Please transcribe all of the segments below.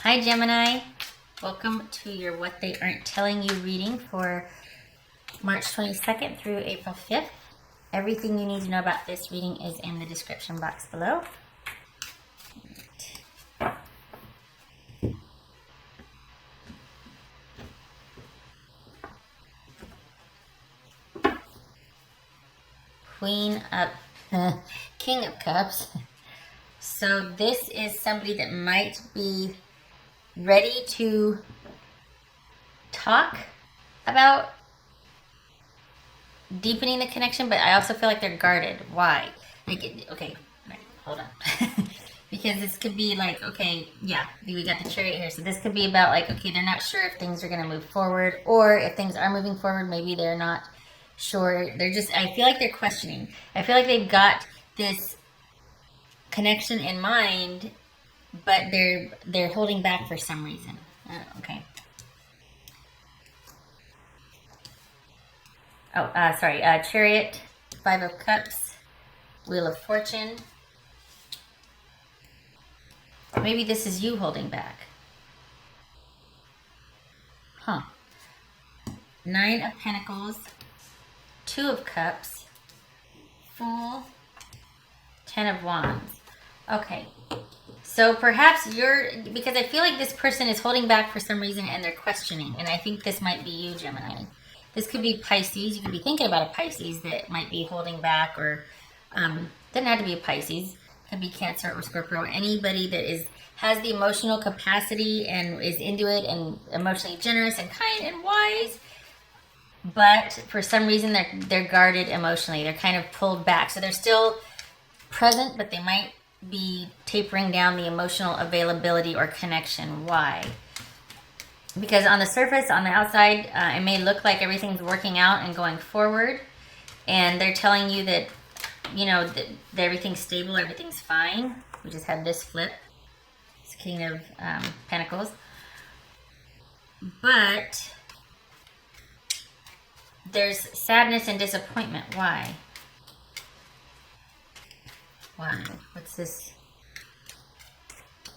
Hi Gemini, welcome to your What They Aren't Telling You reading for March 22nd through April 5th. Everything you need to know about this reading is in the description box below. King of Cups. So this is somebody that might be ready to talk about deepening the connection, but I also feel like they're guarded. Why? Okay, hold on. Because this could be like, okay, yeah, we got the Chariot here. So this could be about like, okay, they're not sure if things are going to move forward, or if things are moving forward, maybe they're not sure. They're just, I feel like they're questioning. I feel like they've got this connection in mind, but they're holding back for some reason. Okay. Chariot, Five of Cups, Wheel of Fortune. Or maybe this is you holding back. Huh. Nine of Pentacles, Two of Cups, Fool, Ten of Wands. Okay. So perhaps because I feel like this person is holding back for some reason and they're questioning. And I think this might be you, Gemini. This could be Pisces. You could be thinking about a Pisces that might be holding back, or doesn't have to be a Pisces. It could be Cancer or Scorpio. Anybody that has the emotional capacity and is into it and emotionally generous and kind and wise, but for some reason they're guarded emotionally. They're kind of pulled back. So they're still present, but they might be tapering down the emotional availability or connection. Why? Because on the surface, on the outside, it may look like everything's working out and going forward, and they're telling you that, you know, that everything's stable, everything's fine. We just had this flip. It's King of Pentacles. But there's sadness and disappointment. Why? Why? What's this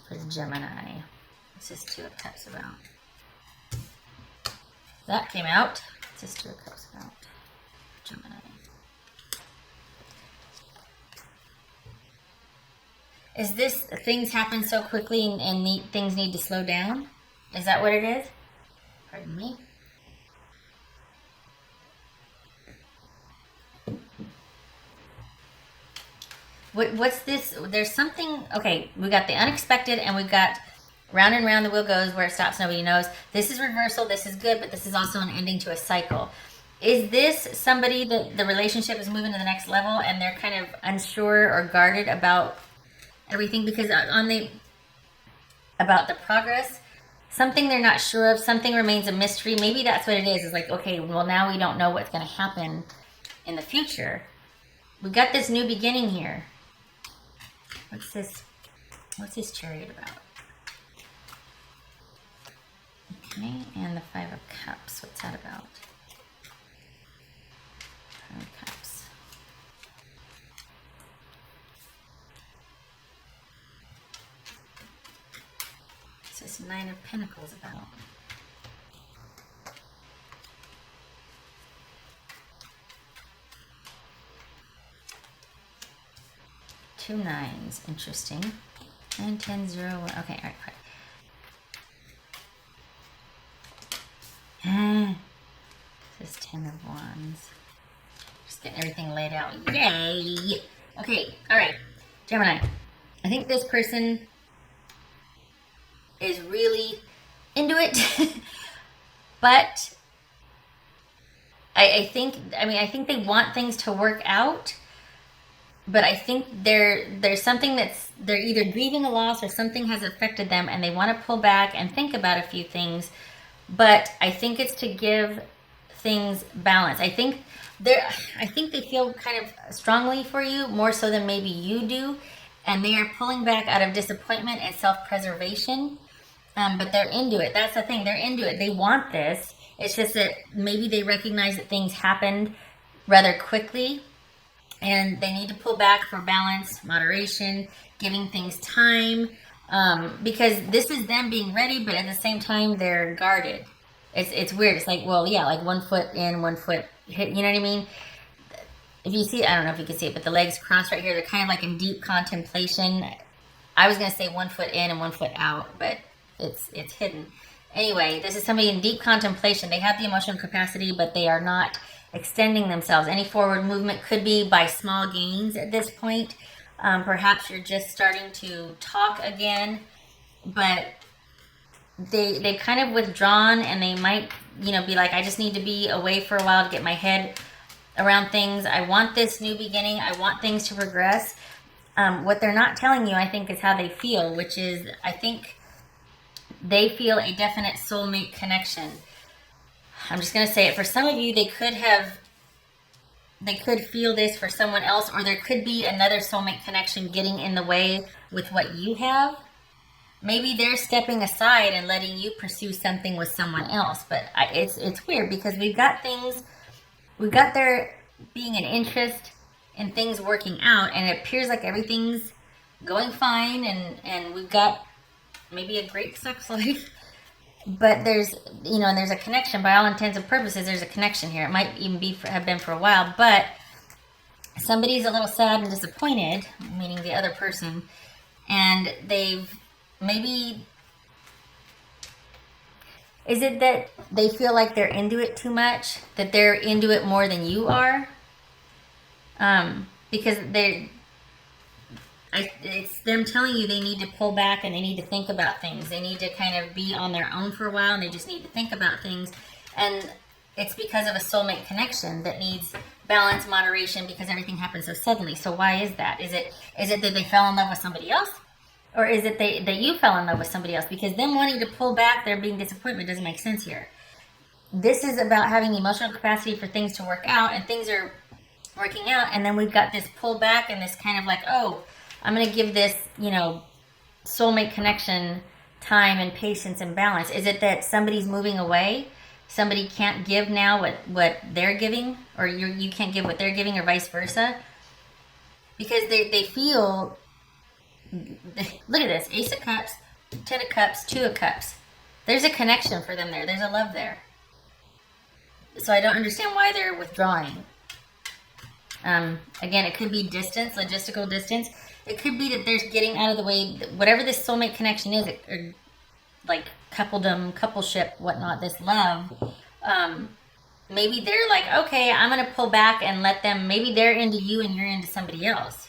for Gemini? What's this Two of Cups about? That came out. What's this Two of Cups about? Gemini. Is this things happen so quickly and things need to slow down? Is that what it is? Pardon me. What's this? There's something. Okay, we got the unexpected and we've got round and round the wheel goes, where it stops nobody knows. This is reversal. This is good, but this is also an ending to a cycle. Is this somebody that the relationship is moving to the next level and they're kind of unsure or guarded about everything because about the progress? Something they're not sure of, something remains a mystery. Maybe that's what it is. It's like, okay, well, now we don't know what's going to happen in the future. We got this new beginning here. What's this Chariot about? Okay, and the Five of Cups. What's that about? Five of Cups. What's this Nine of Pentacles about? Two nines. Interesting. 9, 10, 0, 1. Okay, all right, fine. This is Ten of Wands. Just getting everything laid out. Yay! Okay, all right. Gemini, I think this person is really into it. But I think they want things to work out. But I think there's something they're either grieving a loss or something has affected them and they want to pull back and think about a few things. But I think it's to give things balance. I think they feel kind of strongly for you, more so than maybe you do. And they are pulling back out of disappointment and self-preservation. But they're into it. That's the thing. They're into it. They want this. It's just that maybe they recognize that things happened rather quickly. And they need to pull back for balance, moderation, giving things time. Because this is them being ready, but at the same time they're guarded. It's weird. It's like, well, yeah, like 1 foot in, 1 foot hit. You know what I mean? If you see, I don't know if you can see it, but the legs crossed right here. They're kind of like in deep contemplation. I was gonna say 1 foot in and 1 foot out, but it's hidden. Anyway, this is somebody in deep contemplation. They have the emotional capacity, but they are not extending themselves. Any forward movement could be by small gains at this point. Perhaps you're just starting to talk again, but they've kind of withdrawn, and they might, be like, I just need to be away for a while to get my head around things. I want this new beginning. I want things to progress. What they're not telling you, I think, is how they feel, which is, I think they feel a definite soulmate connection. I'm just going to say it. For some of you, they could feel this for someone else, or there could be another soulmate connection getting in the way with what you have. Maybe they're stepping aside and letting you pursue something with someone else. But it's weird, because we've got there being an interest in things working out, and it appears like everything's going fine, and we've got maybe a great sex life, but there's and there's a connection. By all intents and purposes, there's a connection here. It might even have been for a while, but somebody's a little sad and disappointed, meaning the other person, and they've maybe, is it that they feel like they're into it too much, that they're into it more than you are? Because it's them telling you they need to pull back, and they need to think about things. They need to kind of be on their own for a while, and they just need to think about things. And it's because of a soulmate connection that needs balance, moderation, because everything happens so suddenly. So why is that? Is it that they fell in love with somebody else? Or is it that you fell in love with somebody else? Because them wanting to pull back, there being disappointment, doesn't make sense here. This is about having the emotional capacity for things to work out, and things are working out, and then we've got this pull back and this kind of like, oh, I'm going to give this, soulmate connection time and patience and balance. Is it that somebody's moving away? Somebody can't give now what they're giving, or you can't give what they're giving, or vice versa? Because they feel, look at this, Ace of Cups, 10 of Cups, 2 of Cups. There's a connection for them there. There's a love there. So I don't understand why they're withdrawing. Again, it could be distance, logistical distance. It could be that they're getting out of the way, whatever this soulmate connection is, or like coupledom, coupleship, whatnot, this love. Maybe they're like, okay, I'm going to pull back and let them, maybe they're into you and you're into somebody else.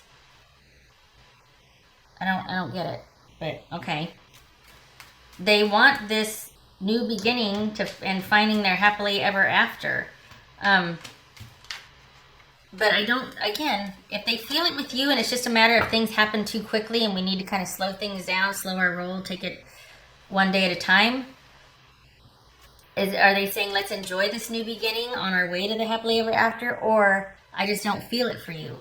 I don't get it, but okay. They want this new beginning and finding their happily ever after. But I don't, again, if they feel it with you and it's just a matter of things happen too quickly and we need to kind of slow things down, slow our roll, take it one day at a time, are they saying, let's enjoy this new beginning on our way to the happily ever after? Or I just don't feel it for you?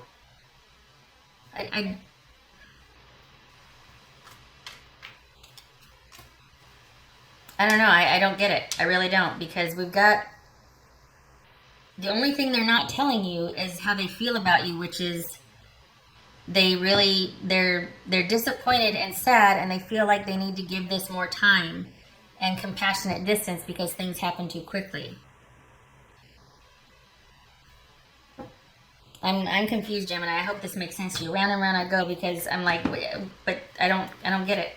I don't know. I don't get it. I really don't, because we've got, the only thing they're not telling you is how they feel about you, which is they're disappointed and sad, and they feel like they need to give this more time and compassionate distance because things happen too quickly. I'm confused, Gemini. I hope this makes sense to you. Round and round I go, because I'm like, but I don't get it.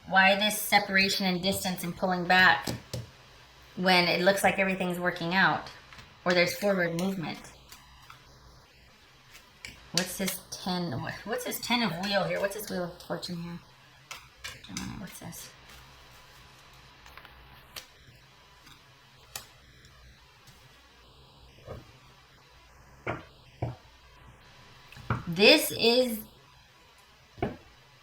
Why this separation and distance and pulling back when it looks like everything's working out, or there's forward movement? What's this 10? What's this 10 of wheel here? What's this wheel of fortune here? What's this? This is,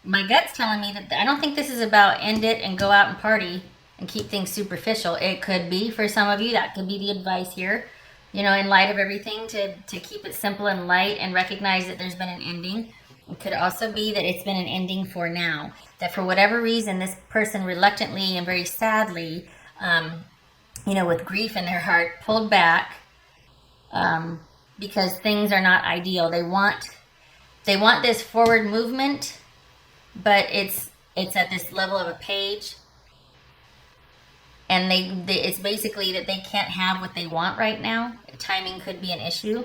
my gut's telling me that I don't think this is about end it and go out and party and keep things superficial. It could be for some of you. That could be the advice here, in light of everything, to keep it simple and light and recognize that there's been an ending. It could also be that it's been an ending for now, that for whatever reason this person reluctantly and very sadly, with grief in their heart, pulled back because things are not ideal. They want this forward movement, but it's at this level of a page, and it's basically that they can't have what they want right now. Timing could be an issue.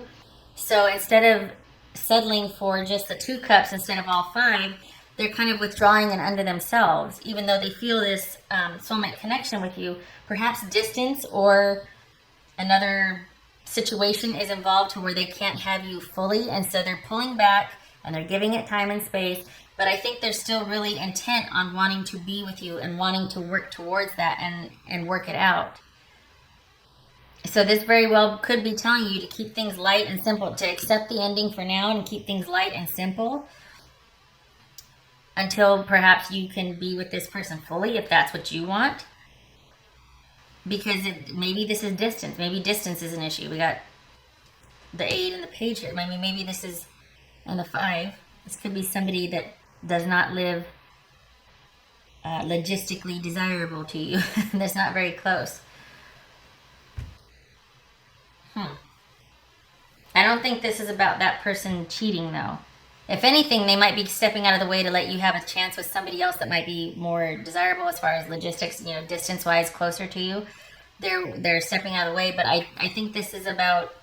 So instead of settling for just the 2 cups instead of all 5, they're kind of withdrawing and under themselves, even though they feel this soulmate connection with you. Perhaps distance or another situation is involved to where they can't have you fully, and so they're pulling back and they're giving it time and space. But I think they're still really intent on wanting to be with you and wanting to work towards that and work it out. So this very well could be telling you to keep things light and simple, to accept the ending for now and keep things light and simple until perhaps you can be with this person fully, if that's what you want. Because maybe this is distance. Maybe distance is an issue. We got the 8 and the page here. Maybe this is, and the 5. This could be somebody that does not live logistically desirable to you. That's not very close. I don't think this is about that person cheating, though. If anything, they might be stepping out of the way to let you have a chance with somebody else that might be more desirable as far as logistics, distance-wise, closer to you. They're stepping out of the way, but I think this is about...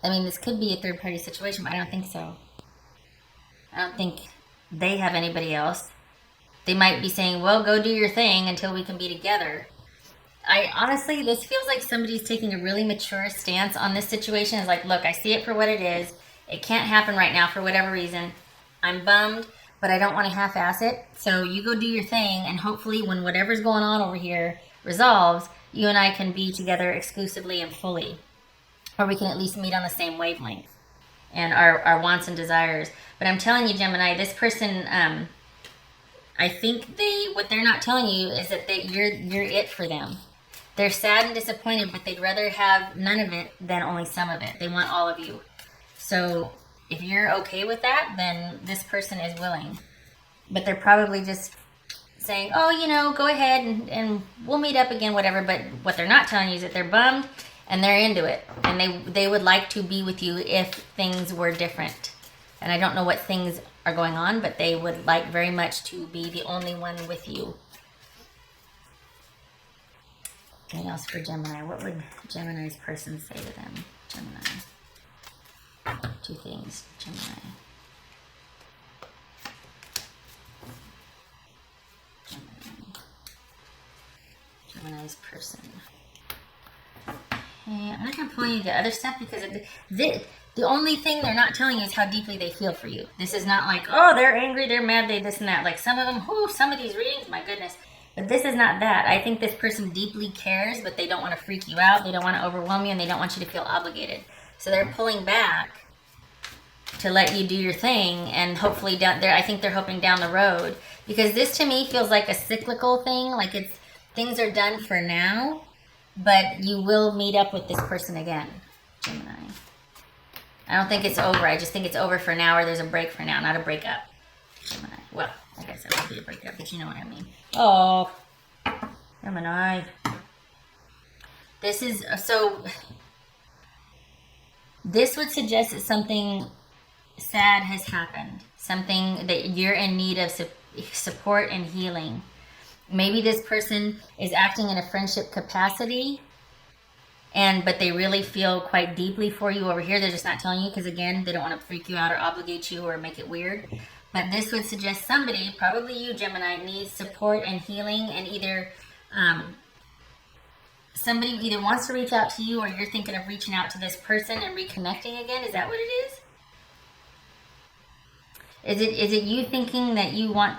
this could be a third-party situation, but I don't think so. I don't think they have anybody else. They might be saying, well, go do your thing until we can be together. Honestly, this feels like somebody's taking a really mature stance on this situation. It's like, look, I see it for what it is. It can't happen right now for whatever reason. I'm bummed, but I don't want to half-ass it. So you go do your thing, and hopefully when whatever's going on over here resolves, you and I can be together exclusively and fully. Or we can at least meet on the same wavelength and our wants and desires. But I'm telling you, Gemini, this person, I think what they're not telling you is that you're it for them. They're sad and disappointed, but they'd rather have none of it than only some of it. They want all of you. So if you're okay with that, then this person is willing. But they're probably just saying, oh, go ahead and we'll meet up again, whatever. But what they're not telling you is that they're bummed and they're into it. And they would like to be with you if things were different. And I don't know what things are going on, but they would like very much to be the only one with you. Anything else for Gemini? What would Gemini's person say to them? Gemini. 2 things. Gemini. Gemini's person. Okay, I'm not going to pull you the other stuff because the only thing they're not telling you is how deeply they feel for you. This is not like, oh, they're angry, they're mad, they this and that. Like some of them, some of these readings, my goodness. But this is not that. I think this person deeply cares, but they don't want to freak you out. They don't want to overwhelm you, and they don't want you to feel obligated. So they're pulling back to let you do your thing, and hopefully down there, I think they're hoping down the road. Because this to me feels like a cyclical thing, like things are done for now, but you will meet up with this person again, Gemini. I don't think it's over. I just think it's over for now, or there's a break for now, not a breakup. Gemini. Well, I guess that would be a breakup, but you know what I mean. Oh, Gemini. This is, so, this would suggest that something sad has happened. Something that you're in need of support and healing. Maybe this person is acting in a friendship capacity, but they really feel quite deeply for you over here. They're just not telling you because, again, they don't want to freak you out or obligate you or make it weird. But this would suggest somebody, probably you, Gemini, needs support and healing, and either somebody either wants to reach out to you or you're thinking of reaching out to this person and reconnecting again. Is that what it is? Is it you thinking that you want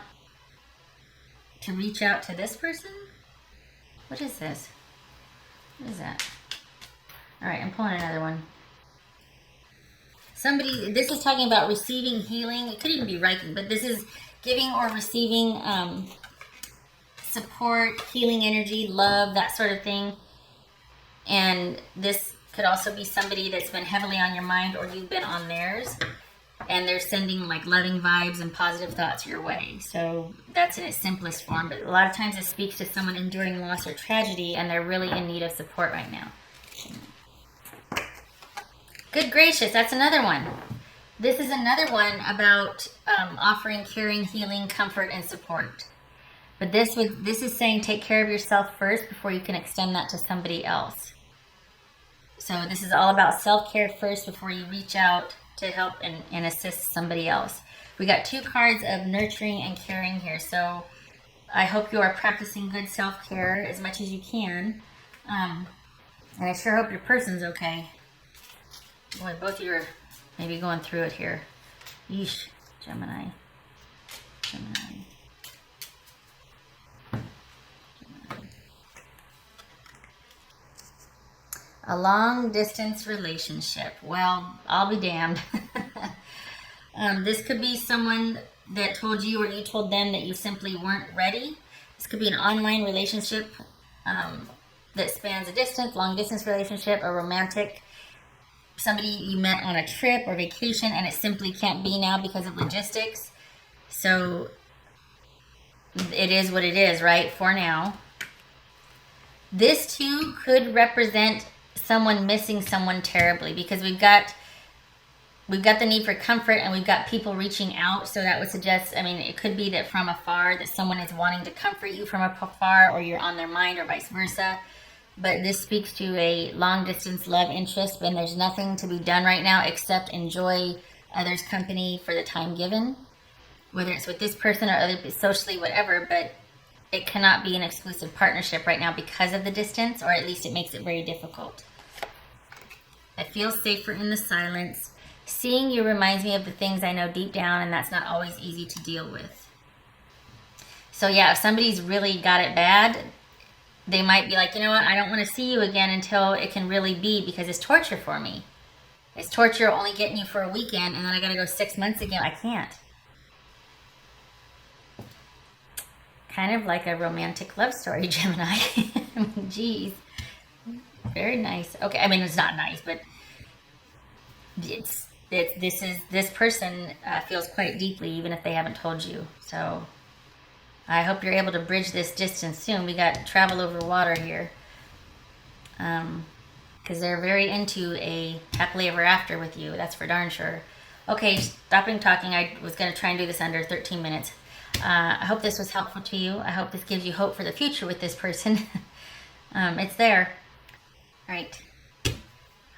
to reach out to this person? What is this? What is that? All right, I'm pulling another one. This is talking about receiving healing. It could even be Reiki, but this is giving or receiving support, healing energy, love, that sort of thing. And this could also be somebody that's been heavily on your mind, or you've been on theirs, and they're sending like loving vibes and positive thoughts your way. So that's in its simplest form, but a lot of times it speaks to someone enduring loss or tragedy, and they're really in need of support right now. Good gracious, that's another one. This is another one about offering caring, healing, comfort, and support. But this is saying take care of yourself first before you can extend that to somebody else. So this is all about self-care first before you reach out to help and assist somebody else. We got 2 cards of nurturing and caring here. So I hope you are practicing good self-care as much as you can. And I sure hope your person's okay. Boy, both of you are maybe going through it here. Yeesh, Gemini. Gemini. A long distance relationship. Well, I'll be damned. This could be someone that told you or you told them that you simply weren't ready. This could be an online relationship that spans a distance, long distance relationship, a romantic, somebody you met on a trip or vacation and it simply can't be now because of logistics. So it is what it is, right? For now. This too could represent someone missing someone terribly, because we've got the need for comfort and we've got people reaching out. So that would suggest, I mean, it could be that from afar that someone is wanting to comfort you from afar, or you're on their mind, or vice versa. But this speaks to a long distance love interest, and there's nothing to be done right now except enjoy others' company for the time given, whether it's with this person or other socially, whatever. But it cannot be an exclusive partnership right now because of the distance, or at least it makes it very difficult. I feel safer in the silence. Seeing you reminds me of the things I know deep down, and that's not always easy to deal with. So yeah, if somebody's really got it bad, they might be like, you know what, I don't want to see you again until it can really be, because it's torture for me. It's torture only getting you for a weekend, and then I got to go 6 months again. I can't. Kind of like a romantic love story, Gemini. Geez. Very nice. Okay, I mean, it's not nice, but this person feels quite deeply, even if they haven't told you. So I hope you're able to bridge this distance soon. We got travel over water here. Because they're very into a happily ever after with you. That's for darn sure. Okay, stopping talking. I was going to try and do this under 13 minutes. I hope this was helpful to you. I hope this gives you hope for the future with this person. It's there. All right.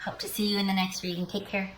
Hope to see you in the next reading. Take care.